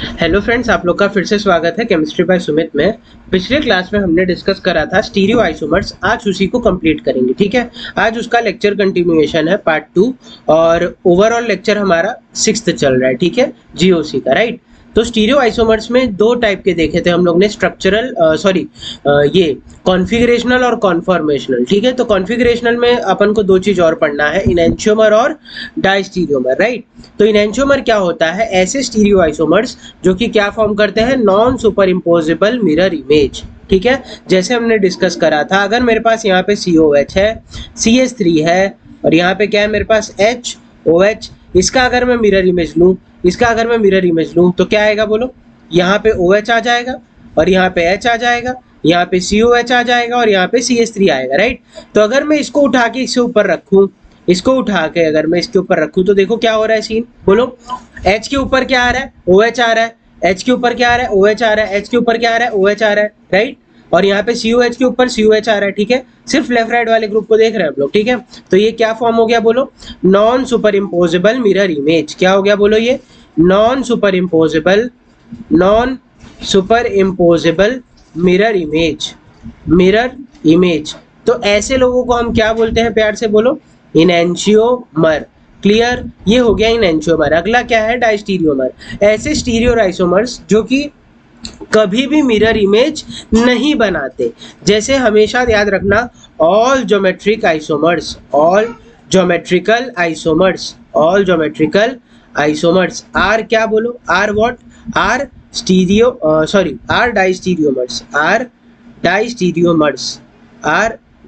Hello friends, आप लोग का फिर से स्वागत है केमिस्ट्री बाय सुमित में। पिछले क्लास में हमने डिस्कस करा था स्टीरियो आइसोमर्स। आज उसी को कंप्लीट करेंगे, ठीक है। आज उसका लेक्चर कंटिन्यूएशन है, पार्ट 2। और ओवरऑल लेक्चर हमारा 6th चल रहा है, ठीक है, जीओसी का, राइट। तो स्टीरियो आइसोमर्स में दो टाइप के देखे थे हम लोग ने, स्ट्रक्चरल ये कॉन्फ़िगरेशनल और कॉन्फॉर्मेशनल, ठीक है। तो कॉन्फ़िगरेशनल में अपन को दो चीज और पढ़ना है, इनैंशियोमर और डायस्टीरियोमर, राइट। तो इनैंशियोमर क्या होता है? ऐसे स्टीरियो आइसोमर्स जो कि क्या फॉर्म करते हैं? Non super imposable mirror image, ठीक है। जैसे हमने डिस्कस करा था, अगर मेरे पास यहाँ पे COH है, CH3 है, और यहाँ पे क्या है मेरे पास? HOH। इसका अगर मैं मिरर इमेज लूँ, इसका अगर मैं मिरर इमेज लूँ तो क्या आएगा बोलो? यहाँ पे OH आ जाएगा, और यहाँ पे H आ जाएगा, यहाँ पे COH आ जाएगा, और यहाँ पे CH3 आएगा, राइट। तो अगर मैं इसको उठा के इससे ऊपर रखूँ, इसको उठा के अगर मैं इसके ऊपर रखूँ तो देखो क्या हो रहा है सीन, बोलो। H के ऊपर क्या आ रहा है? OH आ रहा है। H के ऊपर क्या आ रहा है? OH आ रहा है। H के ऊपर क्या आ रहा है? OH आ रहा है, राइट। और यहाँ पे COH के ऊपर COH आ रहा है, ठीक है। सिर्फ लेफ्ट राइट वाले ग्रुप को देख रहे हैं हम लोग, ठीक है। तो ये क्या फॉर्म हो गया बोलो? Non super imposable mirror image. क्या हो गया बोलो? ये non super imposable mirror image, mirror image. तो ऐसे लोगों को हम क्या बोलते हैं? प्यार से बोलो, इनैंशियोमर। क्लियर? ये हो गया इनैंशियोमर। अगला क्या है? डायस्टीरियोमर। ऐसे स्टीरियो आइसोमर्स जो कि कभी भी मिरर इमेज नहीं बनाते। जैसे हमेशा याद रखना, all geometric isomers, all geometrical isomers are क्या बोलो? Are what? Are are diastereomers,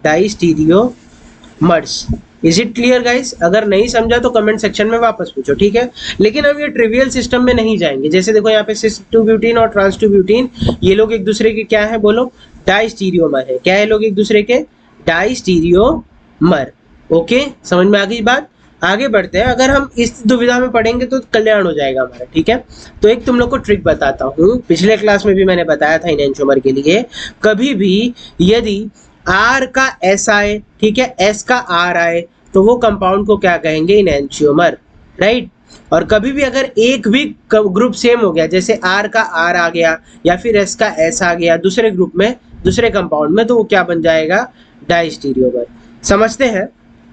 diastereomers. Is it clear guys? अगर नहीं समझा तो कमेंट सेक्शन में वापस पूछो, ठीक है। लेकिन हम ये ट्रिवियल सिस्टम में नहीं जाएंगे। जैसे देखो यहाँ पे सिस 2 ब्यूटीन और ट्रांस 2 ब्यूटीन, ये लोग एक दूसरे के क्या है बोलो? डायस्टीरियोमर है। क्या है लोग एक दूसरे के? डायस्टीरियोमर। ओके, समझ में आ गई बात? आगे बढ़ते हैं। अगर हम इस दुविधा में पढ़ेंगे तो कल्याण हो जाएगा हमारा, ठीक है। तो एक तुम लोग को ट्रिक बताता हूँ, पिछले क्लास में भी मैंने बताया था इनैंशियोमर के लिए। कभी भी यदि R का S आए, ठीक है, S का R आए, तो वो कंपाउंड को क्या कहेंगे? इनैंशियोमर, राइट। और कभी भी अगर एक भी ग्रुप सेम हो गया, जैसे R का R आ गया या फिर S का S आ गया दूसरे ग्रुप में, दूसरे कंपाउंड में, तो वो क्या बन जाएगा? डायस्टीरियोमर। समझते हैं?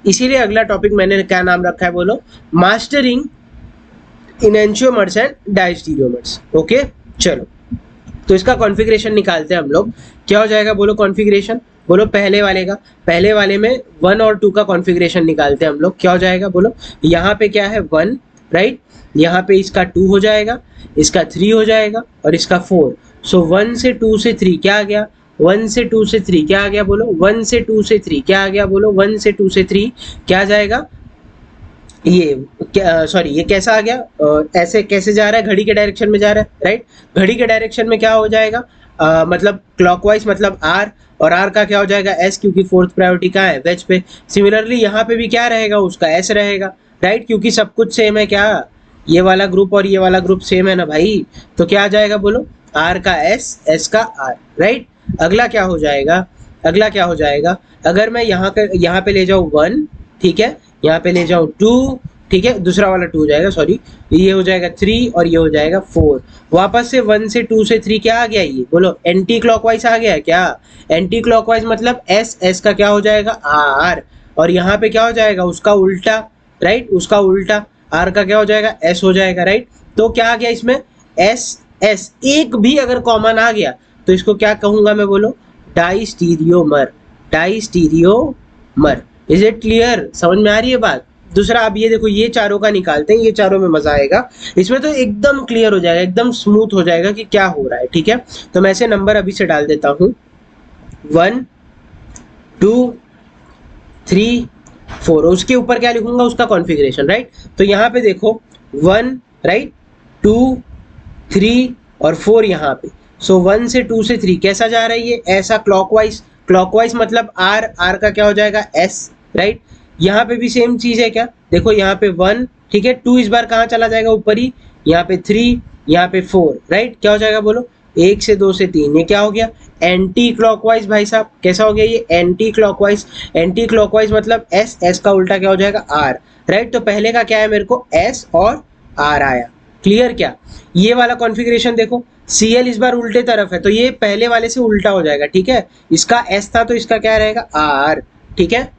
इसीलिए अगला टॉपिक मैंने क्या नाम रखा है बोलो? Mastering enantiomers and diastereomers. Okay, चलो। तो इसका कॉन्फ़िगरेशन निकालते हैं हम लोग। क्या हो जाएगा बोलो? कॉन्फ़िगरेशन बोलो पहले वाले का। पहले वाले में 1 और 2 का कॉन्फ़िगरेशन निकालते हैं हम लोग। क्या हो जाएगा बोलो? यहाँ पे क्या है? 1, राइट। यहाँ पे इसका 2 हो जाएगा, इसका 3 हो जाएगा, और इसका 4। सो 1 से 2 से 3 क्या आ गया? 1 से 2 से 3 क्या आ गया बोलो? 1 से 2 से 3 क्या आ गया बोलो? 1 से 2 से 3 क्या आ जाएगा? ये कैसा आ गया? ऐसे कैसे जा रहा है? घड़ी के डायरेक्शन में जा रहा है, राइट। घड़ी के डायरेक्शन में क्या हो जाएगा? मतलब क्लॉकवाइज, मतलब R, और R का क्या हो जाएगा? S, क्योंकि फोर्थ प्रायोरिटी कहाँ है? वेज पे। सिमिलरली यहाँ पे भी क्या रहेगा? उसका S रहेगा, राइट, क्योंकि सब कुछ सेम है। क्या ये वाला ग्रुप और ये वाला ग्रुप सेम है ना भाई? तो क्या आ जाएगा बोलो? R का S, S का R, राइट। अगला क्या हो जाएगा? अगर मैं यहाँ पे ले जाऊँ 1, ठीक है, यहाँ पे ले जाऊँ 2, ठीक है, दूसरा वाला 2 हो जाएगा, सॉरी, ये हो जाएगा 3, और ये हो जाएगा 4। वापस से 1 से 2 से 3 क्या आ गया? ये बोलो एंटी क्लॉकवाइज आ गया। क्या एंटी क्लॉकवाइज? मतलब S का क्या हो जाएगा? R। और यहाँ पे क्या हो जाएगा? उसका उल्टा, राइट, उसका उल्टा। R का क्या हो जाएगा? S हो जाएगा, राइट। तो क्या आ गया इसमें? S। एक भी अगर कॉमन आ गया तो इसको क्या कहूंगा मैं बोलो? डायस्टीरियोमर। Is it clear? समझ में आ रही है बात? दूसरा, अब ये देखो, ये चारों का निकालते हैं। ये चारों में मजा आएगा। इसमें तो एकदम क्लियर हो जाएगा, एकदम स्मूथ हो जाएगा कि क्या हो रहा है, ठीक है। तो मैं ऐसे नंबर अभी से डाल देता हूँ, 1 2 3 4। उसके ऊपर क्या लिखूंगा? उसका कॉन्फ़िगरेशन, राइट। तो यहाँ पे देखो 1, राइट, 2 3 और 4 यहाँ पे। सो 1 से 2 से 3 कैसा जा रहा है? ये ऐसा क्लॉकवाइज मतलब R का क्या हो जाएगा? S, right. यहाँ पे भी सेम चीज है। क्या देखो, यहाँ पे 1, ठीक है, 2 इस बार कहाँ चला जाएगा? ऊपर ही। यहाँ पे 3, यहाँ पे 4, राइट। क्या हो जाएगा बोलो? 1 से 2 से 3, ये क्या हो गया? एंटी क्लॉकवाइज भाई साहब। कैसा हो गया ये? एंटी क्लॉकवाइज मतलब S का उल्टा क्या हो जाएगा? R, right. तो पहले का क्या है? मेरे को S और R आया, क्लियर क्या? ये वाला कॉन्फ़िगरेशन देखो, Cl इस बार उल्टे तरफ है तो ये पहले वाले से उल्टा हो जाएगा, ठीक है। इसका S था तो इसका क्या रहेगा R, ठीक है।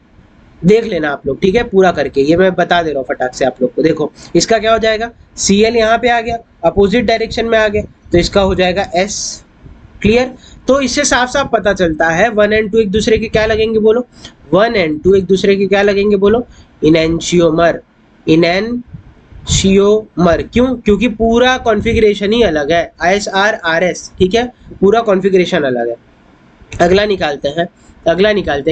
देख लेना आप लोग, ठीक है, पूरा करके, ये मैं बता दे रहा हूँ फटाक से आप लोग को। देखो इसका क्या हो जाएगा, Cl यहाँ पे आ गया, अपोजिट डायरेक्शन में आ गया तो इसका हो जाएगा S। क्लियर? तो इससे साफ साफ पता चलता है 1 एंड 2 एक दूसरे के क्या लगेंगे बोलो, 1 एंड 2 एक दूसरे के क्या लगेंगे बोलो, इनएंशियोमर। इनएंशियोमर क्यों? क्योंकि पूरा कॉन्फ़िगरेशन ही अलग है, ISR RS, ठीक है, पूरा कॉन्फ़िगरेशन अलग है। अगला निकालते हैं,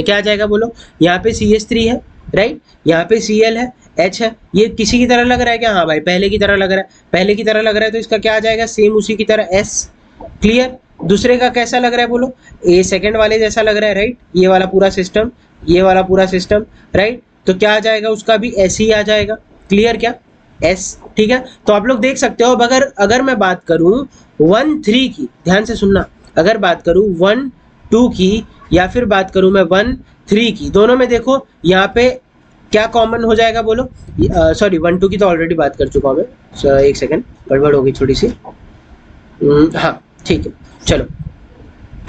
क्या आ जाएगा बोलो, यहाँ पे CH3 है, राइट, यहाँ पे Cl है, H है, ये किसी की तरह लग रहा है क्या? हाँ भाई पहले की तरह लग रहा है, पहले की तरह लग रहा है तो इसका क्या आ जाएगा, सेम उसी की तरह S। क्लियर? दूसरे का कैसा लग रहा है बोलो, ये सेकंड वाले जैसा लग रहा है, राइट, ये वाला पूरा सिस्टम, ये वाला पूरा सिस्टम, राइट, तो क्या आ जाएगा, उसका भी S ही आ जाएगा। क्लियर क्या? S, ठीक है। तो आप लोग देख सकते हो, अगर मैं बात करूं 1 3 की, ध्यान से सुनना, अगर बात करूं 1 2 की या फिर बात करूं मैं 1 3 की, दोनों में देखो यहाँ पे क्या कॉमन हो जाएगा बोलो, सॉरी 1 2 की तो ऑलरेडी बात कर चुका हूँ मैं, एक सेकंड गड़बड़ हो गई थोड़ी सी, हाँ ठीक है, चलो।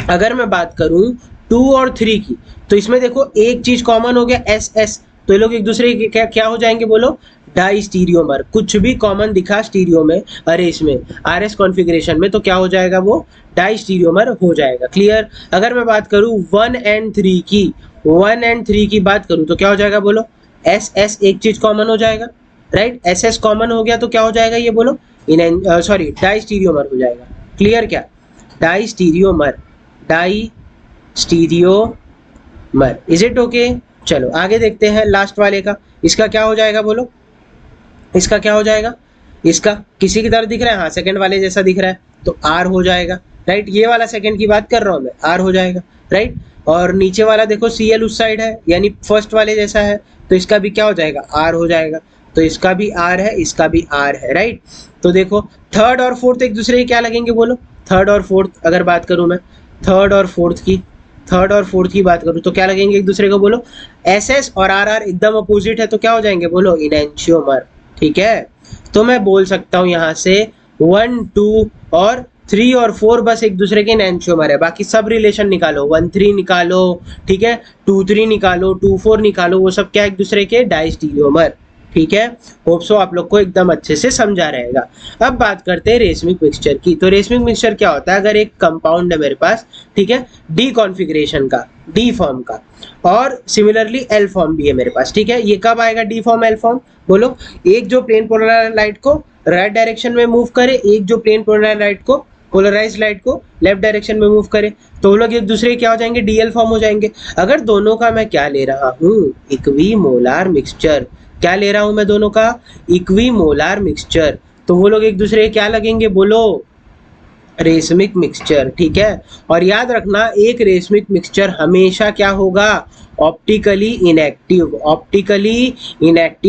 अगर मैं बात करूं 2 और 3 की, तो इसमें देखो एक चीज कॉमन हो गया SS, तो ये लोग एक दूसरे के क्या हो जाएंगे बोलो, डाई स्टीरियोमर। कुछ भी कॉमन दिखा स्टीरियो में, अरे इसमें RS कॉन्फ़िगरेशन में, तो क्या हो जाएगा वो, डाई स्टीरियोमर हो जाएगा। क्लियर? अगर मैं बात करूं 1 एंड 3 की, 1 एंड 3 की बात करूं तो क्या हो जाएगा बोलो, SS एक चीज कॉमन हो जाएगा, राइट, SS कॉमन हो गया तो क्या हो जाएगा ये बोलो, सॉरी डाई स्टीरियोमर हो जाएगा। क्लियर क्या? Diastereomer, diastereomer, is it okay? चलो आगे देखते हैं लास्ट वाले का, इसका क्या हो जाएगा बोलो, इसका क्या हो जाएगा, इसका किसी की तरह दिख रहा है, हाँ सेकंड वाले जैसा दिख रहा है तो R हो जाएगा, राइट, ये वाला सेकंड की बात कर रहा हूँ मैं, R हो जाएगा, राइट। और नीचे वाला देखो Cl उस साइड है, यानी फर्स्ट वाले जैसा है, तो इसका भी क्या हो जाएगा, R हो जाएगा, तो इसका भी R है, इसका भी R है, राइट। तो देखो थर्ड और फोर्थ एक दूसरे के क्या लगेंगे बोलो, थर्ड और फोर्थ, अगर बात करूं मैं थर्ड और फोर्थ की बात करूं तो क्या लगेंगे एक दूसरे को बोलो, SS और RR एकदम अपोजिट है तो क्या हो जाएंगे बोलो, इनएंशियोमर। ठीक है, तो मैं बोल सकता हूं यहां से 1 2 और 3 और 4 बस एक दूसरे के इनएंशियोमर है, बाकी सब रिलेशन निकालो, 1 3 निकालो, ठीक है, 2 3 निकालो, 2 4 निकालो, वो सब क्या एक दूसरे के डाइस्टीरियोमर। ठीक है, होप सो आप लोग को एकदम अच्छे से समझा रहेगा। अब बात करते हैं रेशमिक मिक्सचर की। तो रेशमिक मिक्सचर क्या होता है, अगर एक कंपाउंड है मेरे पास, ठीक है, डी कॉन्फ़िगरेशन का, डी फॉर्म का, और सिमिलरली एल फॉर्म भी है मेरे पास, ठीक है, ये कब आएगा डी फॉर्म एल फॉर्म बोलो, एक जो प्लेन पोलराइज्ड लाइट को राइट डायरेक्शन में मूव करे, एक जो प्लेन पोलराइज्ड लाइट को लेफ्ट डायरेक्शन में मूव करे, तो वो लोग एक दूसरे क्या हो जाएंगे, डीएल फॉर्म हो जाएंगे। अगर दोनों का मैं क्या ले रहा हूँ, इक्विमोलार मिक्सचर, क्या ले रहा हूं मैं दोनों का, इक्विमोलार मिक्सचर, तो वो लोग एक दूसरे के क्या लगेंगे बोलो, रेशमिक मिक्सचर। ठीक है, और याद रखना एक रेशमिक मिक्सचर हमेशा क्या होगा, ऑप्टिकली इनएक्टिव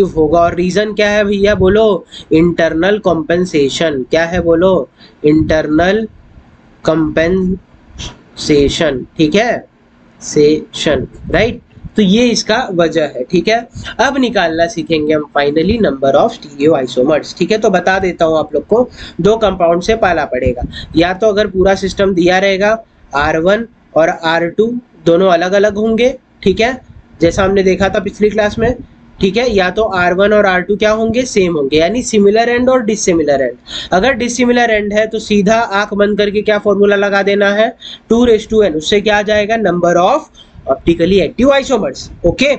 होगा। और रीजन क्या है भैया बोलो, इंटरनल कॉम्पेंसेशन। क्या है बोलो, इंटरनल कॉम्पेंसेशन, ठीक है, सेशन, राइट। तो ये इसका वजह है। ठीक है, अब निकालना सीखेंगे हम finally number of stereo isomers. ठीक है, तो बता देता हूं आप लोग को, दो कंपाउंड से पाला पड़ेगा, या तो अगर पूरा सिस्टम दिया रहेगा R1 और R2 दोनों अलग अलग होंगे, ठीक है, जैसा हमने देखा था पिछली क्लास में, ठीक है, या तो R1 और R2 क्या होंगे, सेम होंगे, यानी सिमिलर एंड और डिसिमिलर एंड। अगर डिसिमिलर एंड है तो सीधा आंख बंद करके क्या फॉर्मूला लगा देना है, 2:n, उससे क्या आ जाएगा, number of optically active isomers. Okay,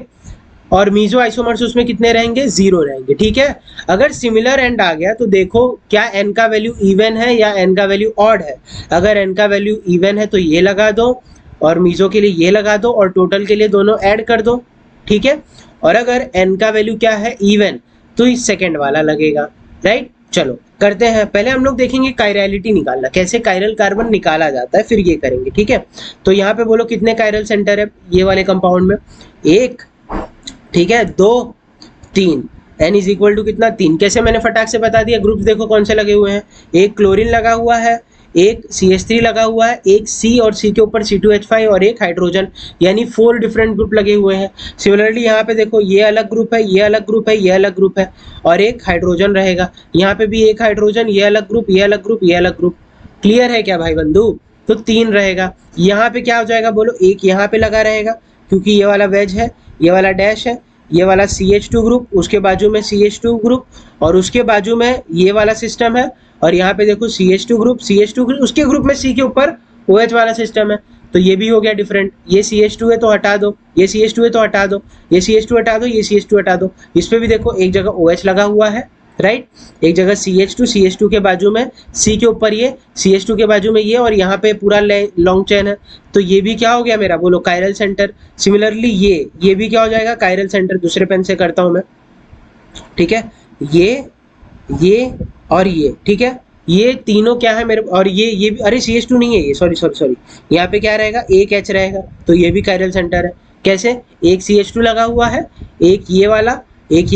और मीजो आइसोमर्स उसमें कितने रहेंगे, 0 रहेंगे। ठीक है, अगर सिमिलर एंड आ गया तो देखो क्या n का वैल्यू इवन है या n का वैल्यू ऑड है। अगर n का वैल्यू इवन है तो ये लगा दो, और मीजो के लिए ये लगा दो, और टोटल के लिए दोनों ऐड कर दो। ठीक है, और अगर n का वैल्यू क्या है, इवन, तो इस सेकेंड वाला लगेगा, राइट। चलो करते हैं, पहले हम लोग देखेंगे कायरलिटी निकालना, कैसे कायरल कार्बन निकाला जाता है, फिर ये करेंगे। ठीक है, तो यहाँ पे बोलो कितने कायरल सेंटर है ये वाले कंपाउंड में, 1, ठीक है, 2 3, n इज इक्वल टू कितना, 3। कैसे, मैंने फटाक से बता दिया, ग्रुप देखो कौन से लगे हुए हैं, एक क्लोरीन लगा हुआ है, एक CH3 लगा हुआ है, एक C और C के ऊपर C2H5 और एक हाइड्रोजन, यानी 4 डिफरेंट ग्रुप लगे हुए हैं। सिमिलरली यहाँ पे देखो ये अलग ग्रुप है, ये अलग ग्रुप है, ये अलग ग्रुप है और एक हाइड्रोजन रहेगा। यहाँ पे भी एक हाइड्रोजन, ये अलग ग्रुप, ये अलग ग्रुप, ये अलग ग्रुप। क्लियर है क्या भाई बंधु? तो 3 रहेगा। यहाँ पे क्या हो जाएगा बोलो, एक यहाँ पे लगा रहेगा क्योंकि ये वाला वेज है, ये वाला डैश है, ये वाला CH2 ग्रुप, उसके बाजू में CH2 ग्रुप और उसके बाजू में ये वाला सिस्टम है और यहाँ पे देखो CH2 ग्रुप, CH2 ग्रुप, उसके ग्रुप में C के ऊपर OH वाला सिस्टम है। तो ये भी हो गया डिफरेंट। ये CH2 है तो हटा दो, ये CH2 है तो हटा दो, ये CH2 हटा दो, ये CH2 हटा दो। इस पे भी देखो एक जगह OH लगा हुआ है, राइट, एक जगह CH2 के बाजू में C के ऊपर ये, CH2 के बाजू में ये और यहाँ पे पूरा लॉन्ग चेन है। तो ये भी क्या हो गया मेरा बोलो, कायरल सेंटर। सिमिलरली ये भी क्या हो जाएगा, कायरल सेंटर। दूसरे पेन से करता हूँ मैं, ठीक है, ये और ये, ठीक है, ये तीनों क्या है मेरे, और ये भी, अरे CH2 नहीं है ये, सॉरी, यहाँ पे क्या रहेगा, एक H रहेगा, तो ये भी कायरल सेंटर है। कैसे, एक CH2 लगा हुआ है, एक ये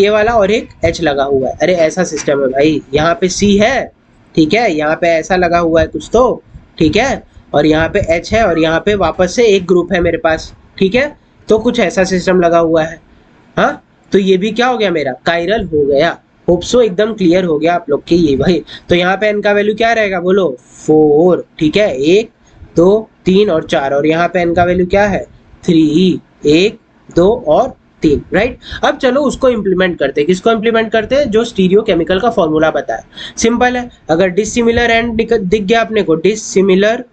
वाला और एक H लगा हुआ है। अरे ऐसा सिस्टम है भाई, यहाँ पे C है, ठीक है, यहाँ पे ऐसा लगा हुआ है कुछ तो, ठीक है, और यहाँ पे H है और यहाँ पे वापस से एक ग्रुप है मेरे पास, ठीक है, तो कुछ ऐसा सिस्टम लगा हुआ है। हाँ, तो ये भी क्या हो गया मेरा, कायरल हो गया। होप सो एकदम क्लियर हो गया आप लोग के ये भाई। तो यहाँ पे n का वैल्यू क्या रहेगा बोलो, 4, ठीक है, 1 2 3 और 4, और यहाँ पे n का वैल्यू क्या है, 3, 1 2 और 3, राइट। अब चलो उसको इंप्लीमेंट करते हैं। किसको इंप्लीमेंट करते हैं, जो स्टीरियो केमिकल का फॉर्मूला बताया। सिंपल है, अगर डिसिमिलर एंड दिख गया अपने को, डिसिमिलर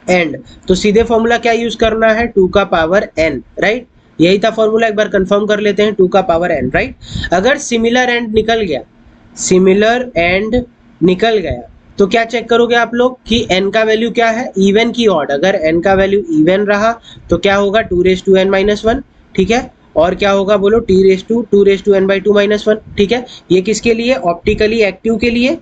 एंड, तो सीधे फॉर्मूला क्या यूज करना है, 2 का पावर n, राइट। यही था फॉर्मूला, एक बार कंफर्म कर लेते हैं, 2 का पावर n, राइट। अगर सिमिलर एंड निकल गया, सिमिलर एंड निकल गया तो क्या चेक करोगे आप लोग कि n का वैल्यू क्या है, इवन की ऑड। अगर n का वैल्यू इवन रहा तो क्या होगा, 2n-1, ठीक है, और क्या होगा बोलो, 2n/2 -1, ठीक है। ये किसके लिए, ऑप्टिकली एक्टिव के लिए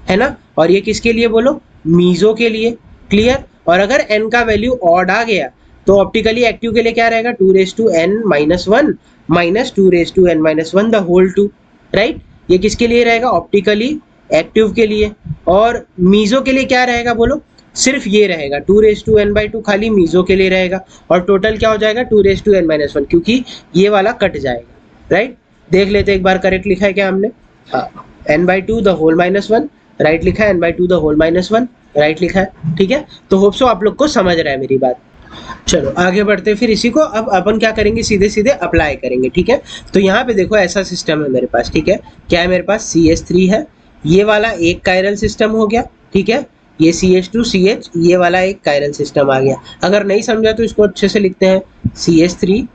है ना, और ये किसके लिए बोलो, मीजो के लिए। क्लियर। और अगर n का वैल्यू ऑड आ गया तो ऑप्टिकली एक्टिव के लिए क्या रहेगा, 2n-1 -2n-1 the whole 2, right. ये किसके लिए रहेगा, ऑप्टिकली एक्टिव के लिए। और मीजो के लिए क्या रहेगा बोलो, सिर्फ ये रहेगा 2n/2 खाली मीजो के लिए रहेगा, और टोटल क्या हो जाएगा 2n-1, क्योंकि ये वाला कट जाएगा, राइट। देख लेते एक बार, करेक्ट लिखा है क्या हमने, हाँ, n/2 द होल -1, राइट लिखा है, n/2 द होल -1, राइट लिखा है, ठीक है। तो होप सो आप लोग को समझ रहा है मेरी बात। चलो आगे बढ़ते हैं फिर इसी को। अब अपन क्या करेंगे, सीधे सीधे अप्लाई करेंगे, ठीक है। तो यहाँ पे देखो ऐसा सिस्टम है मेरे पास, ठीक है, क्या है मेरे पास, CH3 है, ये वाला एक कायरल सिस्टम हो गया, ठीक है, ये CH2CH, ये वाला एक कायरल सिस्टम आ गया। अगर नहीं समझा तो इसको अच्छे से लिखते हैं, CH3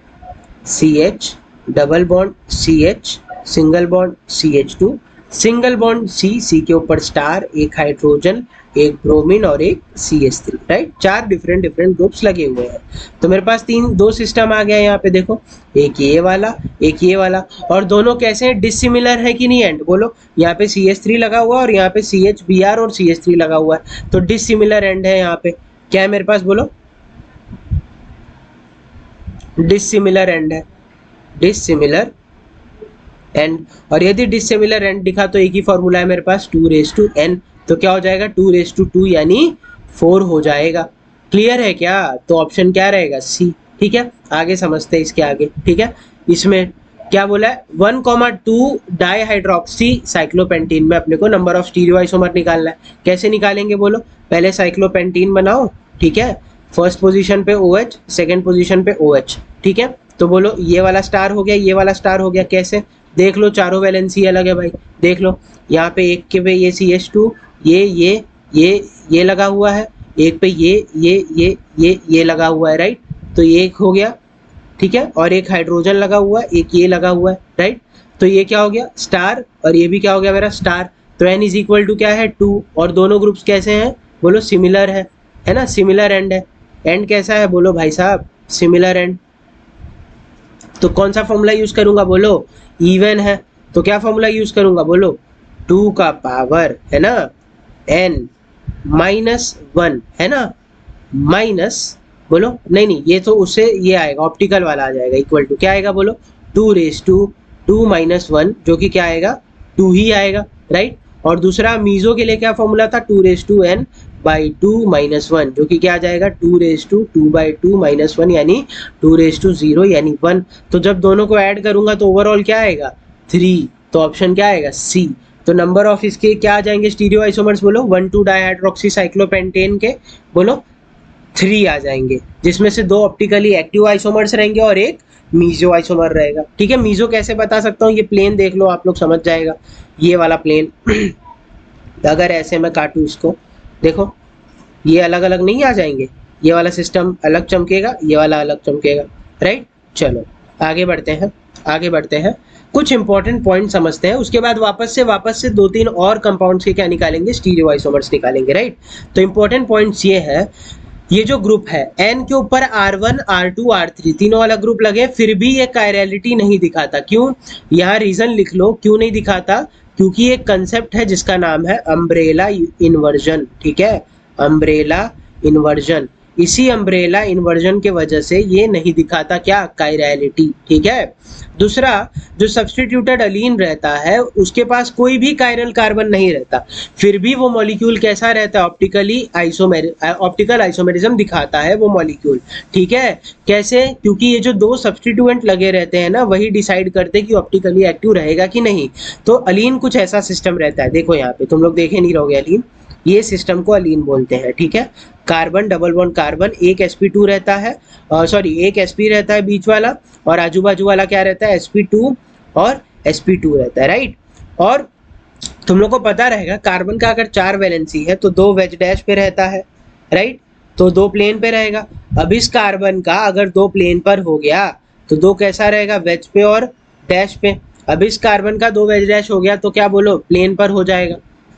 CH double bond CH single bond CH2 single bond C के ऊपर स्टार, एक हाइड्रोजन, एक ब्रोमीन और एक CH3, राइट। 4 डिफरेंट ग्रुप्स लगे हुए हैं। तो मेरे पास दो सिस्टम आ गया यहाँ पे देखो, एक ये वाला, एक ये वाला, और दोनों कैसे हैं, डिसिमिलर है कि नहीं एंड बोलो। यहाँ पे CH3 लगा हुआ है और यहाँ पे CHBr और CH3 लगा हुआ है, तो डिसिमिलर एंड है। यहाँ पे क्या है मेरे पास बोलो, डिसिमिलर एंड है, डिसिमिलर एंड। और यदि डिसिमिलर एंड दिखा तो एक ही फॉर्मूला है मेरे पास, 2n, तो क्या हो जाएगा 2 यानी 4 हो जाएगा। क्लियर है क्या, तो ऑप्शन क्या रहेगा, C, ठीक है। आगे समझते हैं इसके आगे, ठीक है। इसमें क्या बोला है, 1,2 डाईहाइड्रोक्सी साइक्लोपेंटीन में अपने को नंबर ऑफ स्टीरियो आइसोमर निकालना है। कैसे निकालेंगे बोलो, पहले साइक्लोपेंटीन बनाओ, ठीक है, फर्स्ट पोजीशन पे OH, सेकंड पोजीशन पे OH, ठीक है। तो बोलो ये वाला स्टार हो गया, ये वाला स्टार हो गया, कैसे देख लो, चारों वैलेंसी अलग है भाई, देख लो। यहाँ पे एक के पे ये CH2, ये लगा हुआ है, एक पे ये लगा हुआ है, राइट। तो ये एक हो गया, ठीक है, और एक हाइड्रोजन लगा हुआ है, एक ये लगा हुआ है, राइट। तो ये क्या हो गया, स्टार, और ये भी क्या हो गया मेरा, स्टार। तो n इज इक्वल टू क्या है, 2, और दोनों ग्रुप्स कैसे हैं बोलो, सिमिलर है ना, सिमिलर एंड है। एंड कैसा है बोलो भाई साहब, सिमिलर एंड। तो कौन सा फॉर्मूला यूज करूंगा बोलो, इवन है, तो क्या फॉर्मूला यूज करूंगा बोलो, 2 का पावर है ना n-1 है ना, माइनस बोलो, नहीं ये तो उससे ये आएगा, ऑप्टिकल वाला आ जाएगा, इक्वल टू क्या आएगा बोलो, 2 - 1, जो कि क्या आएगा, 2 ही आएगा, राइट। और दूसरा मीजो के लिए क्या फॉर्मूला था, 2^n/2 - 1, जो कि क्या आ जाएगा 2^2/2 - 1 यानी 2^0 यानी 1। तो जब दोनों को ऐड करूंगा तो ओवरऑल क्या आएगा 3, तो ऑप्शन क्या आएगा सी। तो नंबर ऑफ इसके क्या आ जाएंगे स्टीरियो आइसोमर्स बोलो, 1,2 डाइहाइड्रोक्सी साइक्लोपेंटेन के बोलो 3 आ जाएंगे, जिसमें से 2 ऑप्टिकली एक्टिव आइसोमर्स रहेंगे और एक मीजो आइसोमर रहेगा। ठीक है, मीजो कैसे बता सकता हूँ, ये प्लेन देख लो आप लोग समझ जाएगा, ये वाला प्लेन अगर ऐसे मैं काटूँ इसको, देखो ये अलग अलग नहीं आ जाएंगे, ये वाला सिस्टम अलग चमकेगा, ये वाला अलग चमकेगा, राइट। चलो आगे बढ़ते हैं, आगे बढ़ते हैं, कुछ इंपॉर्टेंट पॉइंट समझते हैं, उसके बाद वापस से 2-3 और कंपाउंड्स के क्या निकालेंगे, स्टीरियो आइसोमर्स निकालेंगे, राइट। तो इंपॉर्टेंट पॉइंट्स ये है, ये जो ग्रुप है N के ऊपर R1, R2, R3 तीनों वाला ग्रुप लगे, फिर भी ये कायरलिटी नहीं दिखाता, क्यों, यहाँ रीजन लिख लो क्यों नहीं दिखाता, क्योंकि एक कंसेप्ट है जिसका नाम है अम्ब्रेला इन्वर्जन। ठीक है, अम्ब्रेला इन्वर्जन, इसी अम्ब्रेला इन्वर्जन के वजह से ये नहीं दिखाता क्या, कायरलिटी। ठीक है, दूसरा जो सब्सटीट्यूटेड अलीन रहता है उसके पास कोई भी कायरल कार्बन नहीं रहता, फिर भी वो मॉलिक्यूल कैसा रहता है, ऑप्टिकल आइसोमेरिज्म दिखाता है वो मॉलिक्यूल। ठीक है, कैसे, क्योंकि ये जो 2 सब्सटीट्यूएंट लगे रहते हैं ना, वही डिसाइड करते हैं कि ऑप्टिकली एक्टिव रहेगा कि नहीं। तो अलीन कुछ ऐसा सिस्टम रहता है, देखो यहाँ पे तुम लोग देखे नहीं रहोगे अलीन, ये सिस्टम को अलीन बोलते हैं। ठीक है, कार्बन डबल बॉन्ड कार्बन, एक sp2 रहता है, सॉरी एक sp रहता है बीच वाला, और आजू बाजू वाला क्या रहता है sp2 और sp2 रहता है, राइट। और तुम लोग को पता रहेगा कार्बन का अगर 4 वैलेंसी है तो 2 वेज डैश पे रहता है, राइट, तो 2 प्लेन पे रहेगा। अब इस कार्बन का अगर 2 प्लेन पर हो गया तो 2 कैसा रहेगा, वेज पे और डैश पे। अब इस कार्बन का 2 वेज डैश हो गया तो क्या बोलो, प्लेन पर हो जाएगा।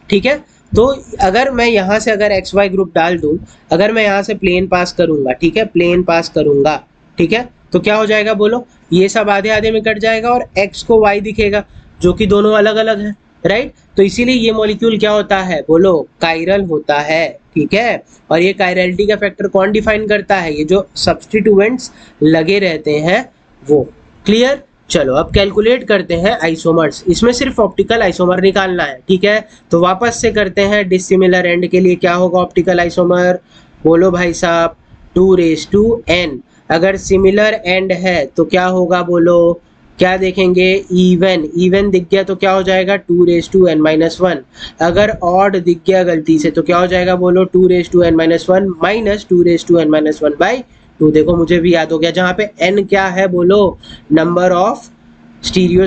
ठीक है, तो अगर मैं यहाँ से अगर एक्स वाई ग्रुप डाल दूं, अगर मैं यहाँ से प्लेन पास करूंगा, ठीक है, प्लेन पास करूंगा, ठीक है, तो क्या हो जाएगा बोलो, ये सब आधे आधे में कट जाएगा और एक्स को वाई दिखेगा, जो कि दोनों अलग अलग है, राइट। तो इसीलिए ये मॉलिक्यूल क्या होता है बोलो, कायरल होता है। ठीक है, और ये कायरलिटी का फैक्टर कौन डिफाइन करता है, ये जो सब्सटीट्यूएंट्स लगे रहते हैं वो। क्लियर, चलो अब कैलकुलेट करते हैं आइसोमर्स, इसमें सिर्फ ऑप्टिकल आइसोमर निकालना है। ठीक है, तो वापस से करते हैं, डिसिमिलर एंड के लिए क्या होगा ऑप्टिकल आइसोमर, बोलो भाई साहब 2^n। अगर सिमिलर एंड है तो क्या होगा बोलो, क्या देखेंगे, इवन दिख गया तो क्या हो जाएगा 2^n-1। अगर ऑड दिख गया गलती से तो क्या हो जाएगा बोलो 2^n-1 माइनस 2^n-1/2। देखो मुझे भी याद हो गया, जहां पे n क्या है बोलो, number of stereo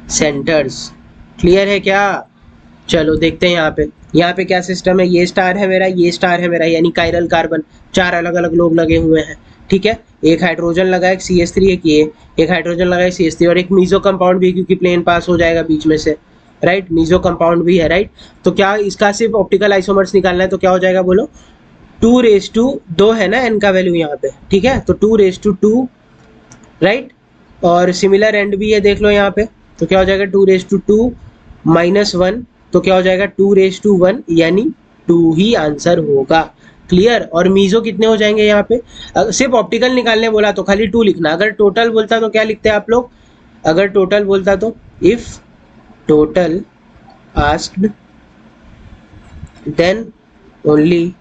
centres. Clear है क्या, चलो देखते हैं यहाँ पे क्या सिस्टम है, ये स्टार है मेरा, ये स्टार है मेरा, यानी कायरल कार्बन 4 अलग अलग लोग लगे हुए हैं। ठीक है, एक हाइड्रोजन लगा, एक CH3, एक हाइड्रोजन लगा, एक CH3 और एक मीजो कंपाउंड भी, क्योंकि प्लेन पास हो जाएगा बीच में से, राइट, मीजो कंपाउंड भी है, राइट। तो क्या इसका सिर्फ ऑप्टिकल आइसोमर्स निकालना है, तो क्या हो जाएगा बोलो 2^2 है ना n का वैल्यू यहाँ पे। ठीक है, तो 2^2, राइट, और सिमिलर एंड भी है देख लो यहाँ पे, तो क्या हो जाएगा 2^2 -1, तो क्या हो जाएगा 2^1, यानी 2 ही आंसर होगा। क्लियर, और मीजो कितने हो जाएंगे यहाँ पे, सिर्फ ऑप्टिकल निकालने बोला तो खाली 2 लिखना, अगर टोटल बोलता तो क्या लिखते हैं आप लोग, अगर टोटल बोलता तो if total asked then only,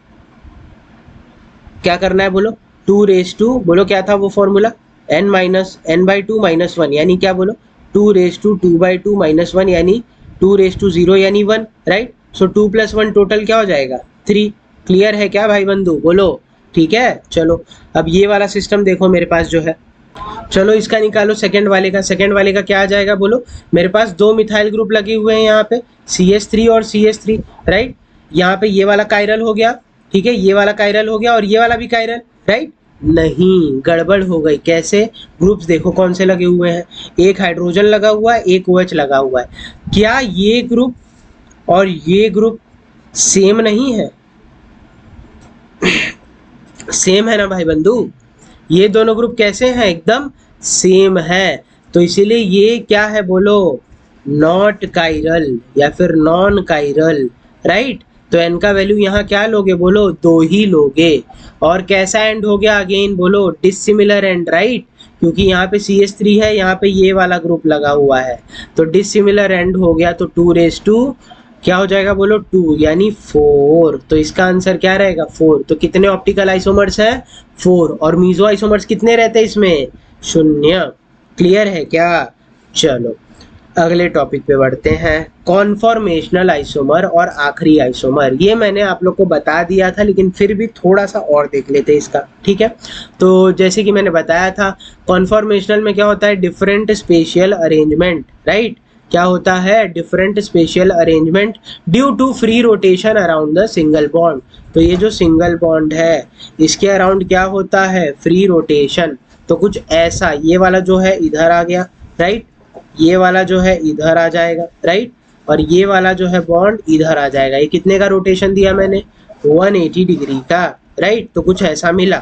क्या करना है बोलो 2^2, बोलो क्या था वो फॉर्मूला, n/2 - 1, यानी क्या बोलो 2^2/2 - 1 यानी 2^0 यानी 1, राइट। सो 2 + 1 टोटल क्या हो जाएगा 3। क्लियर है क्या भाई बंधु, बोलो। ठीक है, चलो अब ये वाला सिस्टम देखो मेरे पास जो है, चलो इसका निकालो सेकंड वाले का। सेकंड वाले का क्या आ जाएगा बोलो, मेरे पास 2 मिथाइल ग्रुप लगे हुए हैं यहाँ पे, CH3 और CH3, राइट। यहाँ पे ये वाला कायरल हो गया, ठीक है, ये वाला कायरल हो गया और ये वाला भी कायरल, राइट। नहीं, गड़बड़ हो गई, कैसे, ग्रुप्स देखो कौन से लगे हुए हैं, एक हाइड्रोजन लगा हुआ है, एक OH लगा हुआ है, क्या ये ग्रुप और ये ग्रुप सेम नहीं है सेम है ना भाई बंधु, ये दोनों ग्रुप कैसे हैं, एकदम सेम है। तो इसीलिए ये क्या है बोलो, नॉट कायरल या फिर नॉन कायरल, राइट। तो n का वैल्यू यहाँ क्या लोगे बोलो, 2 ही लोगे। और कैसा एंड हो गया अगेन बोलो, डिसिमिलर एंड, राइट, क्योंकि यहाँ पे CH3 है, यहाँ पे ये वाला ग्रुप लगा हुआ है, तो डिसिमिलर एंड हो गया, तो 2 क्या हो जाएगा बोलो 2 यानी 4। तो इसका आंसर क्या रहेगा 4। तो कितने ऑप्टिकल आइसोमर्स है 4, और मीजो आइसोमर्स कितने रहते हैं इसमें 0। क्लियर है क्या? चलो अगले टॉपिक पे बढ़ते हैं, कॉन्फॉर्मेशनल आइसोमर और आखिरी आइसोमर। ये मैंने आप लोग को बता दिया था, लेकिन फिर भी थोड़ा सा और देख लेते हैं इसका, ठीक है। तो जैसे कि मैंने बताया था, कॉन्फॉर्मेशनल में क्या होता है, डिफरेंट स्पेशियल अरेंजमेंट, राइट। क्या होता है, different spatial arrangement due to free rotation around the single bond. तो ये जो सिंगल बॉन्ड है इसके अराउंड क्या होता है, फ्री रोटेशन। तो कुछ ऐसा, ये वाला जो है इधर आ गया, राइट, ये वाला जो है इधर आ जाएगा, राइट, और ये वाला जो है बॉन्ड इधर आ जाएगा। ये कितने का रोटेशन दिया मैंने, 180 डिग्री का, राइट। तो कुछ ऐसा मिला।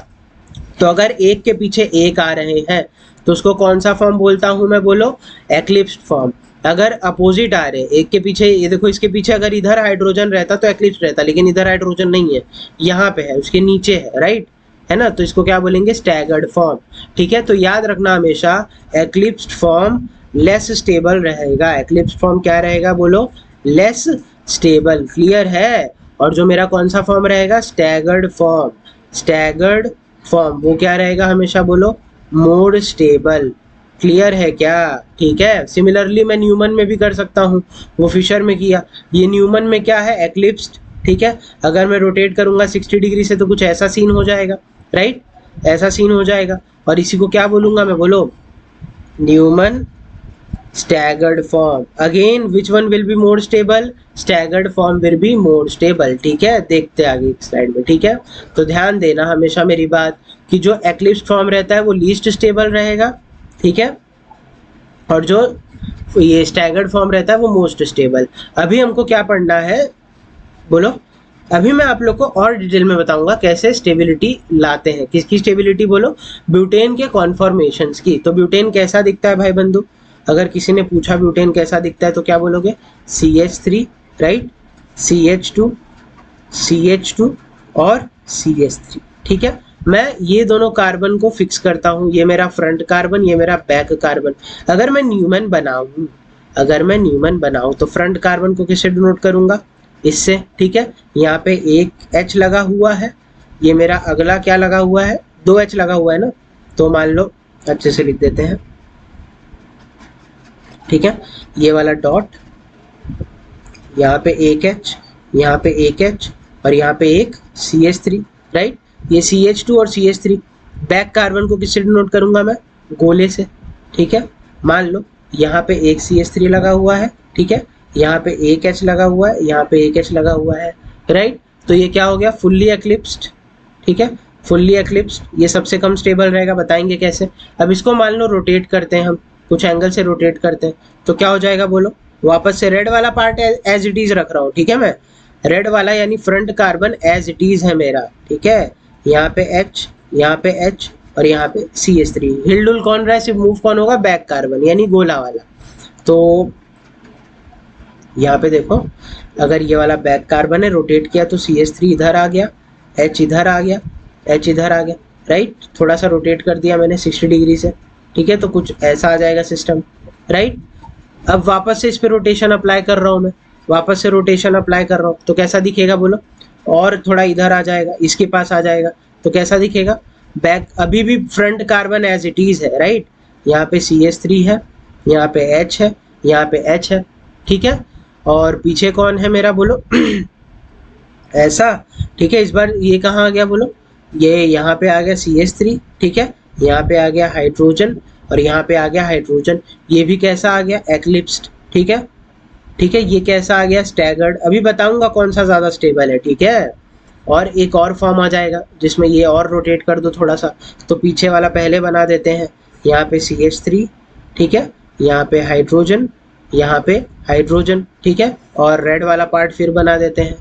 तो अगर एक के पीछे एक आ रहे हैं तो उसको कौन सा फॉर्म बोलता हूं मैं, बोलो एक्लिप्स्ड फॉर्म। अगर अपोजिट आ रहे एक के पीछे, ये देखो इसके पीछे अगर इधर हाइड्रोजन रहता तो एक्लिप्स्ड रहता, लेकिन इधर हाइड्रोजन नहीं है, यहाँ पे है, उसके नीचे है, राइट, है ना। तो इसको क्या बोलेंगे, स्टैगर्ड फॉर्म, ठीक है। तो याद रखना हमेशा एक्लिप्स्ड फॉर्म लेस स्टेबल रहेगा। एक्लिप्स फॉर्म क्या रहेगा बोलो, लेस स्टेबल। क्लियर है? और जो मेरा कौन सा फॉर्म रहेगा, स्टैगर्ड फॉर्म। स्टैगर्ड फॉर्म वो क्या रहेगा हमेशा बोलो, मोर स्टेबल। क्लियर है क्या? ठीक है। सिमिलरली मैं न्यूमन में भी कर सकता हूँ, वो फिशर में किया। ये न्यूमन में क्या है, एक्लिप्स्ड, ठीक है। अगर मैं रोटेट करूंगा 60 डिग्री से तो कुछ ऐसा सीन हो जाएगा, राइट, ऐसा सीन हो जाएगा। और इसी को क्या बोलूंगा मैं, बोलो Neumann staggered form. Again which one will be more stable, staggered form will be more stable, ठीक है। देखते आगे स्लाइड में, ठीक है। तो ध्यान देना हमेशा मेरी बात कि जो eclipsed फॉर्म रहता है वो लीस्ट स्टेबल रहेगा, ठीक है, और जो ये स्टैगर्ड फॉर्म रहता है वो मोस्ट स्टेबल। अभी हमको क्या पढ़ना है बोलो, अभी मैं आप लोग को और डिटेल में बताऊंगा कैसे स्टेबिलिटी लाते हैं। किसकी स्टेबिलिटी बोलो, ब्यूटेन के कॉन्फॉर्मेशंस की। तो ब्यूटेन कैसा दिखता है भाई बंधु, अगर किसी ने पूछा ब्यूटेन कैसा दिखता है तो क्या बोलोगे, CH3, राइट, CH2, CH2 और CH3, ठीक है। मैं ये दोनों कार्बन को फिक्स करता हूँ, ये मेरा फ्रंट कार्बन, ये मेरा बैक कार्बन। अगर मैं न्यूमन बनाऊँ तो फ्रंट कार्बन को किससे डिनोट करूंगा, इससे, ठीक है। यहाँ पे एक H लगा हुआ है, ये मेरा अगला क्या लगा हुआ है, 2 H लगा हुआ है ना, तो मान लो अच्छे से लिख देते हैं, ठीक है। ये वाला डॉट, यहाँ पे एक H, यहाँ पे एक H और यहाँ पे एक CH3, राइट। ये CH2 और CH3। बैक कार्बन को किससे डिनोट करूंगा मैं, गोले से, ठीक है। मान लो यहाँ पे एक CH3 लगा हुआ है, ठीक है, यहाँ पे एक H लगा हुआ है, यहाँ पे एक H लगा हुआ है, राइट। तो ये क्या हो गया, फुल्ली एक्लिप्स्ड, ठीक है, फुल्ली एक्लिप्स्ड। ये सबसे कम स्टेबल रहेगा, बताएंगे कैसे। अब इसको मान लो रोटेट करते हैं हम, कुछ एंगल से रोटेट करते हैं, तो क्या हो जाएगा बोलो, वापस से रेड वाला पार्ट एज इट इज रख रहा हूँ, ठीक है। मैं रेड वाला यानी front carbon as it is है मेरा, ठीक है। यहाँ पे H, यहाँ पे H और यहाँ पे CH3। हिलडुल कौन रहा है, सिर्फ मूव कौन होगा, बैक कार्बन यानी गोला वाला। तो यहाँ पे देखो, अगर ये वाला बैक कार्बन है, रोटेट किया तो CH3 इधर आ गया, H इधर आ गया, H इधर आ गया, राइट। थोड़ा सा रोटेट कर दिया मैंने 60 डिग्री से, ठीक है। तो कुछ ऐसा आ जाएगा सिस्टम, राइट। अब वापस से इस पे रोटेशन अप्लाई कर रहा हूँ मैं, वापस से रोटेशन अप्लाई कर रहा हूँ, तो कैसा दिखेगा बोलो, और थोड़ा इधर आ जाएगा, इसके पास आ जाएगा, तो कैसा दिखेगा, बैक। अभी भी front carbon as it is है, राइट। यहाँ पे CH3 है, यहाँ पे H है, यहाँ पे H है, ठीक है। और पीछे कौन है मेरा बोलो ऐसा, ठीक है। इस बार ये कहाँ आ गया बोलो, ये यहाँ पे आ गया CH3, ठीक है। यहाँ पे आ गया हाइड्रोजन और यहाँ पे आ गया हाइड्रोजन। ये भी कैसा आ गया, एक्लिप्स्ड, ठीक है, ठीक है। ये कैसा आ गया, स्टैगर्ड। अभी बताऊंगा कौन सा ज्यादा स्टेबल है, ठीक है। और एक और फॉर्म आ जाएगा जिसमें ये और रोटेट कर दो थोड़ा सा, तो पीछे वाला पहले बना देते हैं। यहाँ पे CH3, ठीक है, यहाँ पे हाइड्रोजन, यहाँ पे हाइड्रोजन, ठीक है। और रेड वाला पार्ट फिर बना देते हैं।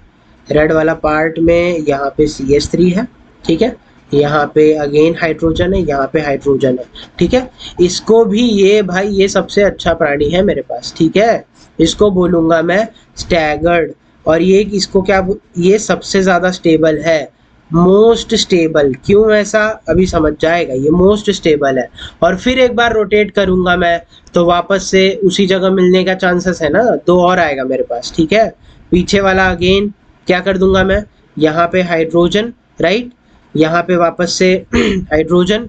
रेड वाला पार्ट में यहाँ पे CH3 है, ठीक है, यहाँ पे अगेन हाइड्रोजन है, यहाँ पे हाइड्रोजन है, ठीक है। इसको भी, ये भाई ये सबसे अच्छा प्राणी है मेरे पास, ठीक है। इसको बोलूंगा मैं स्टैगर्ड। और ये इसको क्या, ये सबसे ज्यादा स्टेबल है। Most stable. क्यों ऐसा अभी समझ जाएगा, ये मोस्ट स्टेबल है। और फिर एक बार रोटेट करूंगा मैं तो वापस से उसी जगह मिलने का चांसेस है ना, दो और आएगा मेरे पास, ठीक है। पीछे वाला अगेन क्या कर दूंगा मैं, यहाँ पे हाइड्रोजन, राइट, यहाँ पे वापस से हाइड्रोजन,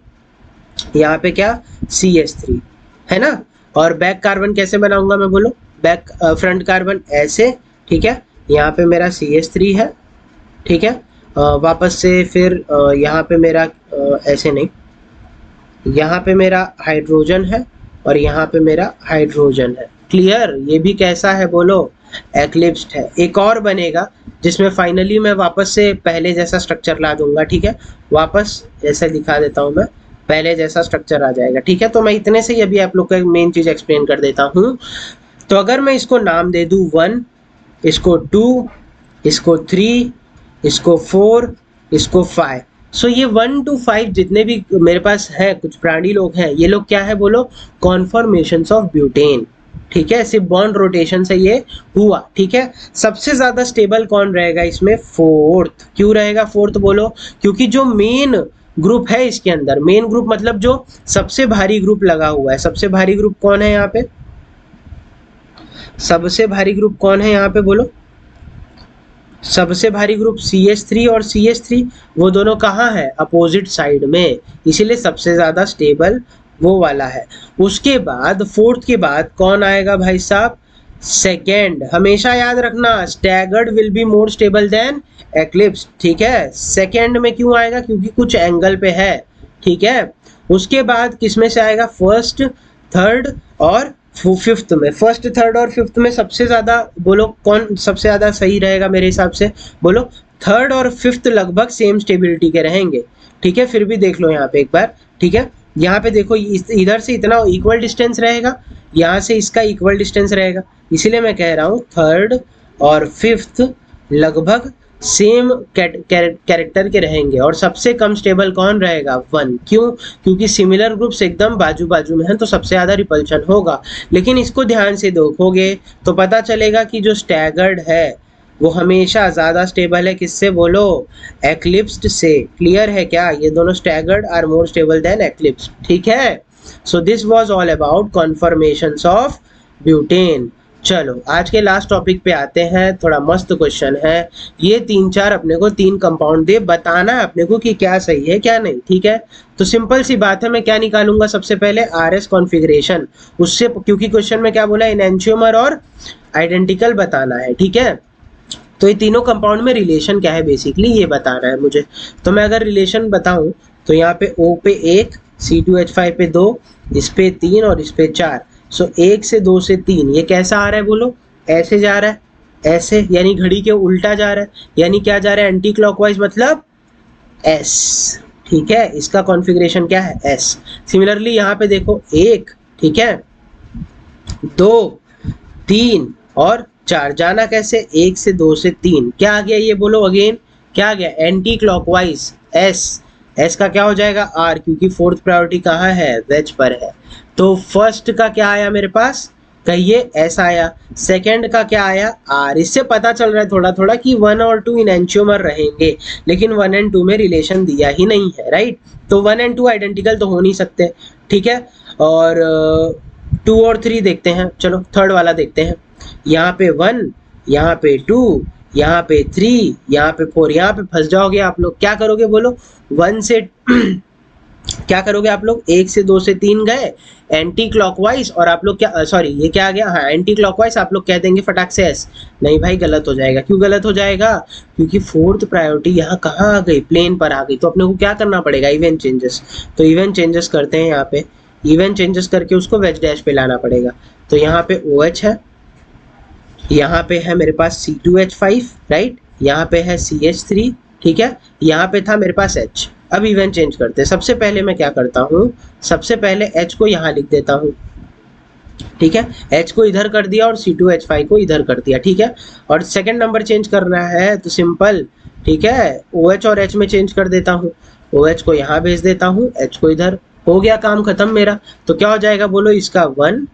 यहाँ पे क्या CH3 है ना। और बैक कार्बन कैसे बनाऊंगा मैं, बोलो, बैक फ्रंट कार्बन ऐसे, ठीक है। यहाँ पे मेरा CH3 है, ठीक है। वापस से फिर यहाँ पे मेरा ऐसे नहीं, यहाँ पे मेरा हाइड्रोजन है और यहाँ पे मेरा हाइड्रोजन है। क्लियर, ये भी कैसा है बोलो, एक्लिप्स्ड है। एक और बनेगा जिसमें फाइनली मैं वापस से पहले जैसा स्ट्रक्चर ला दूंगा, ठीक है। वापस ऐसे दिखा देता हूँ मैं, पहले जैसा स्ट्रक्चर आ जाएगा, ठीक है। तो मैं इतने से ही अभी आप लोग को एक मेन चीज एक्सप्लेन कर देता हूँ। तो अगर मैं इसको नाम दे दूँ 1, इसको 2, इसको 3, इसको 4, इसको 5, सो ये 1 to 5 जितने भी मेरे पास है कुछ प्राणी लोग हैं, ये लोग क्या है बोलो, कॉन्फॉर्मेशंस ऑफ ब्यूटेन, ठीक है। सिर्फ बॉन्ड रोटेशन से ये हुआ, ठीक है। सबसे ज्यादा स्टेबल कौन रहेगा इसमें, फोर्थ। क्यों रहेगा फोर्थ बोलो, क्योंकि जो मेन ग्रुप है इसके अंदर, मेन ग्रुप मतलब जो सबसे भारी ग्रुप लगा हुआ है, सबसे भारी ग्रुप कौन है यहाँ पे, सबसे भारी ग्रुप कौन है यहाँ पे बोलो, सबसे भारी ग्रुप CH3 और CH3, वो दोनों कहाँ है, अपोजिट साइड में, इसीलिए सबसे ज्यादा स्टेबल वो वाला है। उसके बाद फोर्थ के बाद कौन आएगा भाई साहब, सेकेंड। हमेशा याद रखना, staggered will be more stable then eclipse, ठीक है। सेकेंड में क्यों आएगा, क्योंकि कुछ एंगल पे है, ठीक है। उसके बाद किसमें से आएगा, फर्स्ट, थर्ड और फिफ्थ में। फर्स्ट, थर्ड और फिफ्थ में सबसे ज्यादा बोलो कौन सबसे ज्यादा सही रहेगा मेरे हिसाब से, बोलो थर्ड और फिफ्थ लगभग सेम स्टेबिलिटी के रहेंगे, ठीक है। फिर भी देख लो यहाँ पे एक बार, ठीक है। यहाँ पे देखो इधर से इतना इक्वल डिस्टेंस रहेगा, यहाँ से इसका इक्वल डिस्टेंस रहेगा, इसीलिए मैं कह रहा हूँ थर्ड और फिफ्थ लगभग सेम कैरेक्टर के रहेंगे। और सबसे कम स्टेबल कौन रहेगा, 1। क्यों, क्योंकि सिमिलर ग्रुप्स एकदम बाजू बाजू में हैं तो सबसे ज्यादा रिपल्शन होगा। लेकिन इसको ध्यान से देखोगे तो पता चलेगा कि जो स्टैगर्ड है वो हमेशा ज्यादा स्टेबल है, किससे बोलो, एक्लिप्स्ड से। क्लियर है क्या, ये दोनों staggered are more stable than eclipsed, ठीक है। So this was all about conformations of butane. चलो आज के लास्ट टॉपिक पे आते हैं, थोड़ा मस्त क्वेश्चन है ये। 3-4 अपने को 3 कंपाउंड दे, बताना है अपने को कि क्या सही है क्या नहीं, ठीक है। तो सिंपल सी बात है, मैं क्या निकालूंगा सबसे पहले, RS कॉन्फ़िगरेशन, उससे, क्योंकि क्वेश्चन में क्या बोला, एनेंटियोमर और आइडेंटिकल बताना है, ठीक है। तो ये तीनों कंपाउंड में रिलेशन क्या है बेसिकली ये बताना है मुझे। तो मैं अगर रिलेशन बताऊं तो यहाँ पे O पे 1, C2H5 पे 2, इस पे 3 और इस पे 4। सो 1 से 2 से 3 ये कैसा आ रहा है बोलो, ऐसे जा रहा है, ऐसे, यानी घड़ी के उल्टा जा रहा है, यानी क्या जा रहा है, एंटी क्लॉकवाइज, मतलब S, ठीक है। इसका कॉन्फ़िगरेशन क्या है, S। सिमिलरली यहाँ पे देखो 1, ठीक है, 2, 3 और 4, जाना कैसे, 1 से 2 से 3, क्या आ गया ये बोलो अगेन, क्या आ गया, एंटी क्लॉकवाइज, S का क्या हो जाएगा, R, क्योंकि फोर्थ प्रायोरिटी कहाँ है, वेज पर है। तो फर्स्ट का क्या आया मेरे पास, कहिए, S आया। सेकंड का क्या आया, R। इससे पता चल रहा है थोड़ा थोड़ा कि 1 और 2 इनएंटियोमर रहेंगे, लेकिन 1 और 2 में रिलेशन दिया ही नहीं है, राइट। तो 1 और 2 आइडेंटिकल तो हो नहीं सकते, ठीक है। और 2 और 3 देखते हैं, चलो थर्ड वाला देखते हैं। यहाँ पे 1, यहाँ पे 2, यहाँ पे 3, यहाँ पे 4, यहाँ पे फंस जाओगे आप लोग। क्या करोगे बोलो, 1 से क्या करोगे आप लोग, 1 से 2 से 3 गए एंटी क्लॉकवाइज, और आप लोग क्या, सॉरी ये क्या आ गया, हाँ एंटी क्लॉकवाइज, आप लोग कह देंगे फटाक से S। नहीं भाई, गलत हो जाएगा। क्यों गलत हो जाएगा, क्योंकि फोर्थ प्रायोरिटी यहाँ कहाँ आ गई, प्लेन पर आ गई। तो अपने को क्या करना पड़ेगा, इवेंट चेंजेस। तो इवेंट चेंजेस करते हैं, यहाँ पे इवेंट चेंजेस करके उसको वेज डैश पे लाना पड़ेगा। तो यहाँ पे OH है, यहाँ पे है मेरे पास C2H5, राइट, यहाँ पे है CH3, ठीक है, यहाँ पे था मेरे पास H। अब इवेंट चेंज करते हैं। सबसे पहले मैं क्या करता हूँ, सबसे पहले H को यहाँ लिख देता हूँ, ठीक है, H को इधर कर दिया और C2H5 को इधर कर दिया, ठीक है। और सेकंड नंबर चेंज करना है तो सिंपल, ठीक है, OH और H में चेंज कर देता हूँ। OH को यहाँ भेज देता हूँ, H को इधर, हो गया काम खत्म मेरा। तो क्या हो जाएगा बोलो, इसका 1,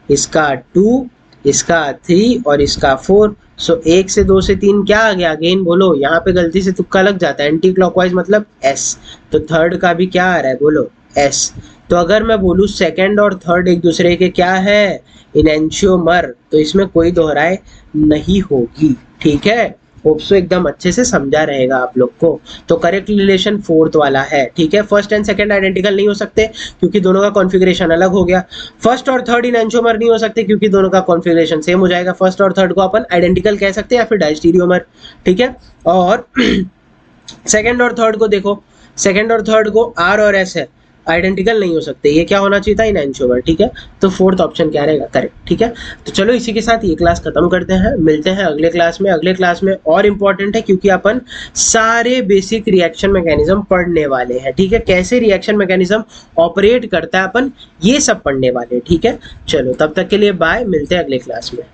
इसका 2, इसका 3 और इसका 4। सो 1 से 2 से 3 क्या आ गया? अगेन बोलो, यहाँ पे गलती से तुक्का लग जाता है, एंटी क्लॉकवाइज मतलब एस, तो थर्ड का भी क्या आ रहा है? बोलो एस। तो अगर मैं बोलूँ सेकंड और थर्ड एक दूसरे के क्या है? इनेंशियोमर, तो इसमें कोई दोहराए नहीं होगी। ठीक है, होप सो एकदम अच्छे से समझा रहेगा आप लोग को। तो करेक्ट रिलेशन फोर्थ वाला है। ठीक है, फर्स्ट एंड सेकंड आइडेंटिकल नहीं हो सकते क्योंकि दोनों का कॉन्फ़िगरेशन अलग हो गया। फर्स्ट और थर्ड इनएंशियोमर नहीं हो सकते क्योंकि दोनों का कॉन्फ़िगरेशन सेम हो जाएगा। फर्स्ट और थर्ड को अपन आइडेंटिकल कह सकते हैं या फिर डायस्टीरियोमर। ठीक है, और सेकंड और थर्ड को देखो, सेकंड और थर्ड को आर और एस है, आइडेंटिकल नहीं हो सकते, ये क्या होना चाहिए था? इनएंशियोमर। ठीक है, तो फोर्थ ऑप्शन क्या रहेगा? करेक्ट। ठीक है, तो चलो इसी के साथ ये क्लास खत्म करते हैं, मिलते हैं अगले क्लास में। अगले क्लास में और इंपॉर्टेंट है क्योंकि अपन सारे बेसिक रिएक्शन मैकेनिज्म पढ़ने वाले हैं। ठीक है, कैसे रिएक्शन मैकेनिज्म ऑपरेट करता है अपन, ये सब पढ़ने वाले हैं। ठीक है, चलो तब तक के लिए बाय, मिलते हैं अगले क्लास में।